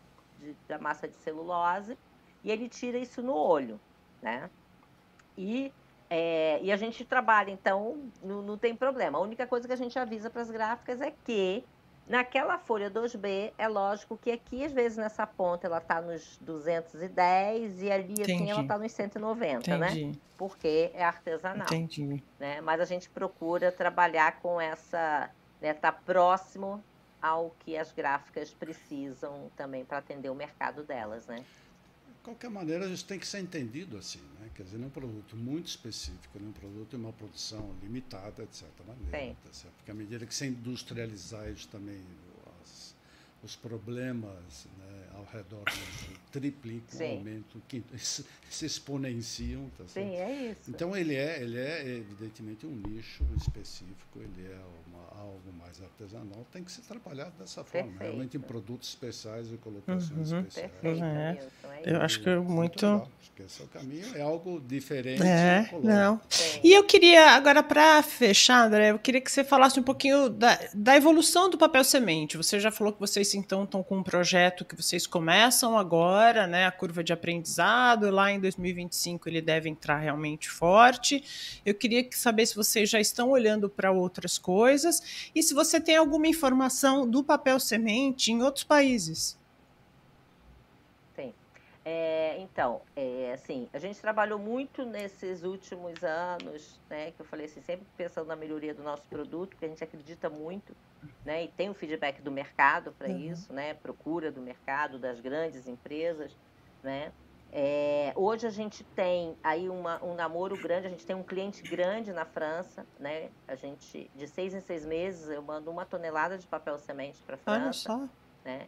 da massa de celulose e ele tira isso no olho, né? E a gente trabalha, então, não tem problema. A única coisa que a gente avisa para as gráficas é que naquela folha 2B, é lógico que aqui, às vezes, nessa ponta, ela está nos 210 e ali, assim, ela está nos 190, né? Porque é artesanal. Entendi. Né? Mas a gente procura trabalhar com essa... né, tá próximo ao que as gráficas precisam também para atender o mercado delas, né? De qualquer maneira, isso tem que ser entendido assim, né? Quer dizer, não é um produto muito específico, é um produto de uma produção limitada, de certa maneira. Tá certo? Porque à medida que você industrializar isso também, os problemas, né, ao redor disso triplicam, aumentam, se exponenciam. Tá certo? Sim, é isso. Então, ele é evidentemente um nicho específico, ele é algo mais artesanal, tem que ser trabalhado dessa forma, realmente em produtos especiais e colocações especiais. Perfeito, eu acho que muito... Acho que esse é o caminho, é algo diferente. Não. E eu queria, agora para fechar, André, eu queria que você falasse um pouquinho da evolução do papel semente. Você já falou que vocês então estão com um projeto que vocês começam agora, né, a curva de aprendizado, e lá em 2025 ele deve entrar realmente forte. Eu queria saber se vocês já estão olhando para outras coisas e se você tem alguma informação do papel semente em outros países. Sim. Então, assim, a gente trabalhou muito nesses últimos anos, né, que eu falei assim, sempre pensando na melhoria do nosso produto, porque a gente acredita muito, né, e tem o feedback do mercado para isso, né, procura do mercado, das grandes empresas, né. Hoje a gente tem aí um namoro grande, a gente tem um cliente grande na França, né, a gente, de 6 em 6 meses, eu mando 1 tonelada de papel semente para a França. Olha só. Né,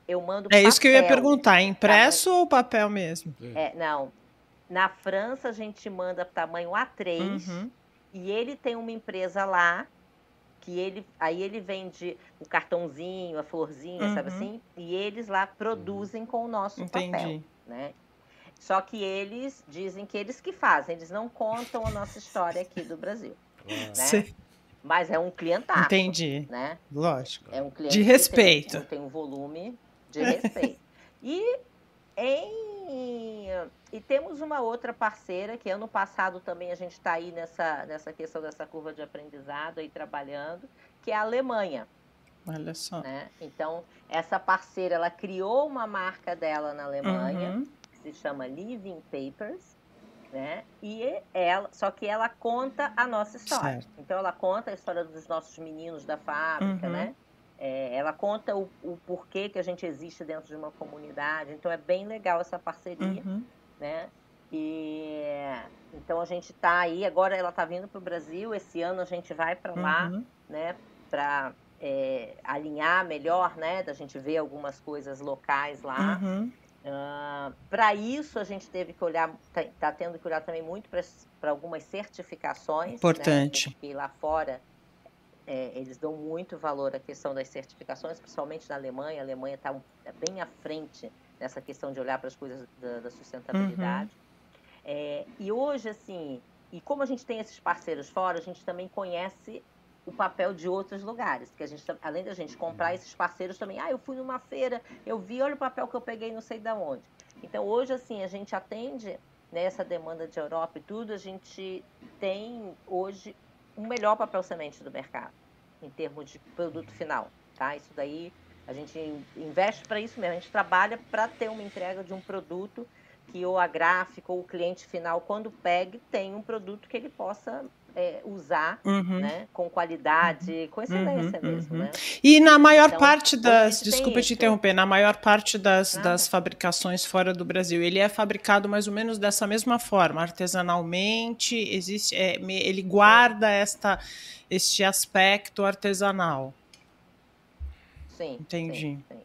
eu mando papel. Isso que eu ia perguntar, impresso ou papel mesmo? Não. Na França, a gente manda tamanho A3 e ele tem uma empresa lá que aí ele vende o cartãozinho, a florzinha, sabe assim? E eles lá produzem com o nosso papel, né? Só que eles dizem que eles que fazem, eles não contam a nossa história aqui do Brasil, né? Mas é um clientaço. Entendi. Né? Lógico. É um cliente de respeito. Que tem um volume de respeito. E temos uma outra parceira, que ano passado também a gente está aí nessa questão dessa curva de aprendizado, aí trabalhando, que é a Alemanha. Olha só. Né? Então, essa parceira, ela criou uma marca dela na Alemanha, que se chama Living Papers, né? Só que ela conta a nossa história. Certo. Então, ela conta a história dos nossos meninos da fábrica, né? Ela conta o porquê que a gente existe dentro de uma comunidade. Então, é bem legal essa parceria, né? Então, a gente está aí. Agora, ela está vindo para o Brasil. Esse ano, a gente vai para lá, né? Para alinhar melhor, né? Da gente ver algumas coisas locais lá. Para isso, a gente teve que olhar, está tendo que olhar também muito para algumas certificações. Importante. Né? Porque lá fora, eles dão muito valor à questão das certificações, principalmente na Alemanha. A Alemanha está bem à frente nessa questão de olhar para as coisas da sustentabilidade. E hoje, assim, e como a gente tem esses parceiros fora, a gente também conhece o papel de outros lugares, porque a gente, além da gente comprar esses parceiros também, eu fui numa feira, eu vi, olha o papel que eu peguei não sei de onde. Então, hoje, assim, a gente atende, né, essa demanda de Europa e tudo, a gente tem hoje o melhor papel semente do mercado, em termos de produto final, tá? Isso daí, a gente investe para isso mesmo, a gente trabalha para ter uma entrega de um produto que ou a gráfica ou o cliente final, quando pegue, tem um produto que ele possa usar, né, com qualidade, com excelência mesmo, né? E na maior parte das, desculpa te interromper, na maior parte das fabricações fora do Brasil, ele é fabricado mais ou menos dessa mesma forma, artesanalmente, existe, ele guarda este aspecto artesanal. Sim. Entendi. Sim.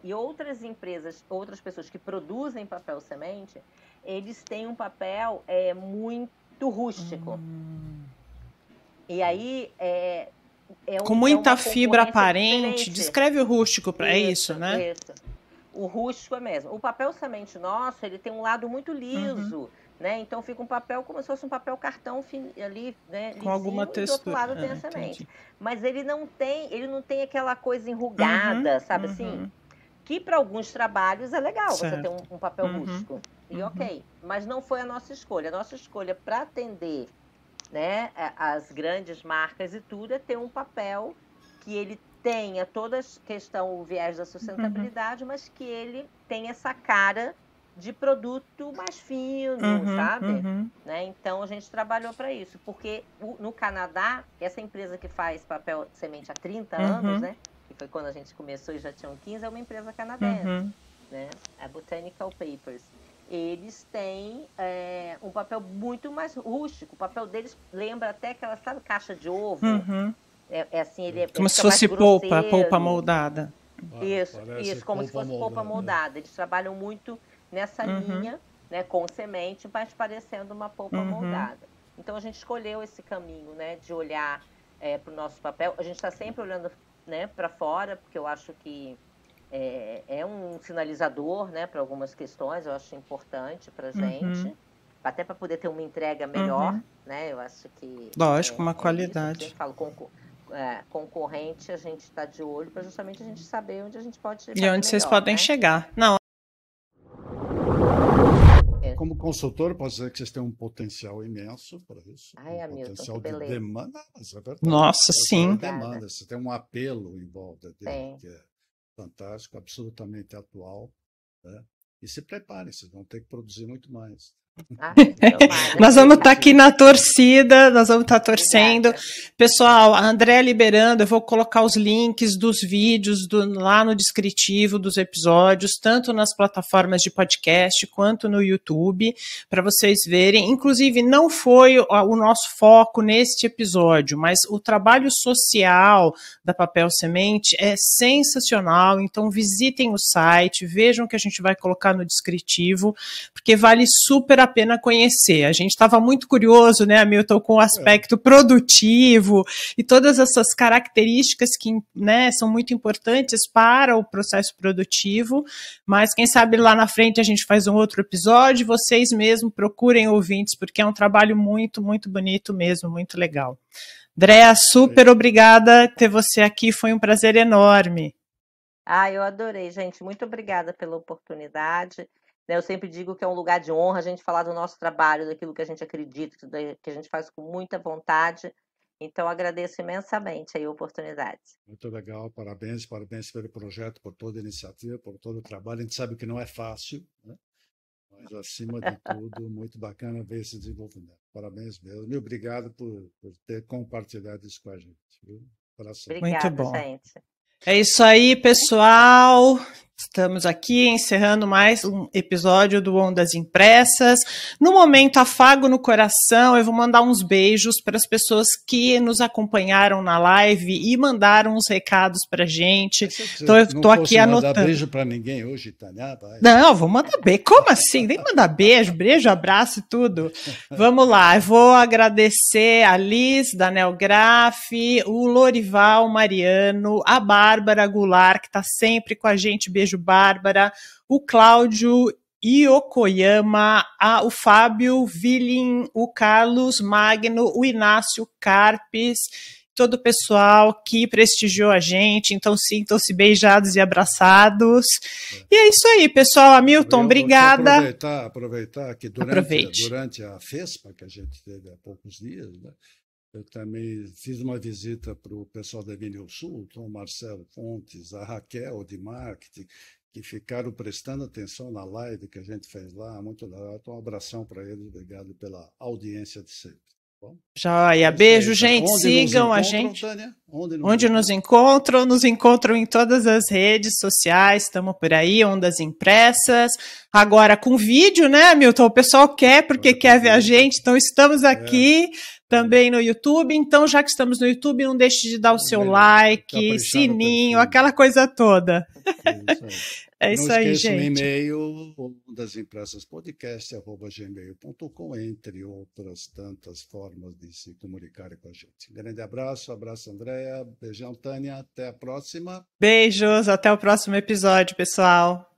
E outras empresas, outras pessoas que produzem papel semente, eles têm um papel muito rústico. E aí com muita fibra aparente. Diferente. Descreve o rústico para isso, né? Isso. O rústico é mesmo. O papel semente nosso, ele tem um lado muito liso, né? Então fica um papel como se fosse um papel cartão ali, né? Com alguma textura. E do outro lado tem a semente. Entendi. Mas ele não tem aquela coisa enrugada, sabe assim? Que para alguns trabalhos é legal, certo. Você ter um papel rústico. E ok, mas não foi a nossa escolha. A nossa escolha para atender, né, as grandes marcas e tudo é ter um papel que ele tenha toda a questão, o viés da sustentabilidade, mas que ele tenha essa cara de produto mais fino, sabe? Né? Então, a gente trabalhou para isso, porque no Canadá, essa empresa que faz papel semente há 30 anos, né, que foi quando a gente começou e já tinham 15, é uma empresa canadense, né? A Botanical Papers. Eles têm um papel muito mais rústico. O papel deles lembra até aquela, sabe, caixa de ovo? Assim, ele como se fosse polpa moldada. Isso, como se fosse polpa moldada. Eles trabalham muito nessa linha, né, com semente, mas parecendo uma polpa moldada. Então, a gente escolheu esse caminho, né, de olhar para o nosso papel. A gente está sempre olhando, né, para fora, porque eu acho que é um sinalizador, né, para algumas questões. Eu acho importante para a gente, até para poder ter uma entrega melhor, né? Eu acho que... Lógico, uma qualidade. Eu falo, concorrente, a gente está de olho para justamente a gente saber onde a gente pode chegar. E onde vocês podem chegar. Não. Como consultor, posso dizer que vocês têm um potencial imenso para isso. Hamilton, potencial de demanda. Mas é verdade. Nossa, sim. Demanda. Você tem um apelo em volta dele, que é fantástico, absolutamente atual. Né? E se preparem, vocês vão ter que produzir muito mais. Nós vamos estar aqui na torcida, nós vamos estar torcendo. Pessoal, a Andréa liberando, eu vou colocar os links dos vídeos lá no descritivo dos episódios, tanto nas plataformas de podcast quanto no YouTube, para vocês verem. Inclusive, não foi o nosso foco neste episódio, mas o trabalho social da Papel Semente é sensacional, então visitem o site, vejam o que a gente vai colocar no descritivo, porque vale super a pena conhecer. A gente estava muito curioso, né, Hamilton, com o aspecto produtivo e todas essas características que, né, são muito importantes para o processo produtivo, mas quem sabe lá na frente a gente faz um outro episódio, vocês mesmos procurem ouvintes, porque é um trabalho muito, muito bonito mesmo, muito legal. Andréa, super obrigada por ter você aqui, foi um prazer enorme. Eu adorei, gente, muito obrigada pela oportunidade. Eu sempre digo que é um lugar de honra a gente falar do nosso trabalho, daquilo que a gente acredita, que a gente faz com muita vontade. Então, agradeço imensamente a oportunidade. Muito legal, parabéns pelo projeto, por toda a iniciativa, por todo o trabalho. A gente sabe que não é fácil, né? Mas, acima de tudo, muito bacana ver esse desenvolvimento. Parabéns mesmo. E obrigado por ter compartilhado isso com a gente. Viu? Obrigada, muito bom. Gente. É isso aí, pessoal. Estamos aqui encerrando mais um episódio do Ondas Impressas. No momento, afago no coração, eu vou mandar uns beijos para as pessoas que nos acompanharam na live e mandaram uns recados para a gente. Então, eu estou aqui anotando. Não vou mandar beijo para ninguém hoje, Tânia? Não, vou mandar beijo. Como assim? Nem mandar beijo, abraço e tudo. Vamos lá, eu vou agradecer a Liz, da Nelgraf, o Lorival Mariano, a Bárbara Goulart, que está sempre com a gente. Beijo, Bárbara, o Cláudio Iokoyama, o Fábio Vilin, o Carlos Magno, o Inácio Carpes, todo o pessoal que prestigiou a gente. Então sintam-se beijados e abraçados. E é isso aí, pessoal. Hamilton, obrigada. Aproveitar que durante a FESPA, que a gente teve há poucos dias, né? Eu também fiz uma visita para o pessoal da Vinil Sul, o Marcelo Fontes, a Raquel de marketing, que ficaram prestando atenção na live que a gente fez lá, muito legal. Então, um abração para eles, obrigado pela audiência de sempre. Bom, joia, beijo, gente, sigam a gente. Tânia? Onde nos encontram? Nos encontram em todas as redes sociais, estamos por aí, Ondas Impressas. Agora com vídeo, né, Hamilton? O pessoal quer, porque quer ver a gente, então estamos aqui. Também no YouTube, então já que estamos no YouTube, não deixe de dar o seu like, sininho, aquela coisa toda. É isso aí, gente. Não esqueça o e-mail ondasimpressaspodcast@gmail.com, entre outras tantas formas de se comunicar com a gente. Grande abraço, Andréa, beijão, Tânia, até a próxima. Beijos, até o próximo episódio, pessoal.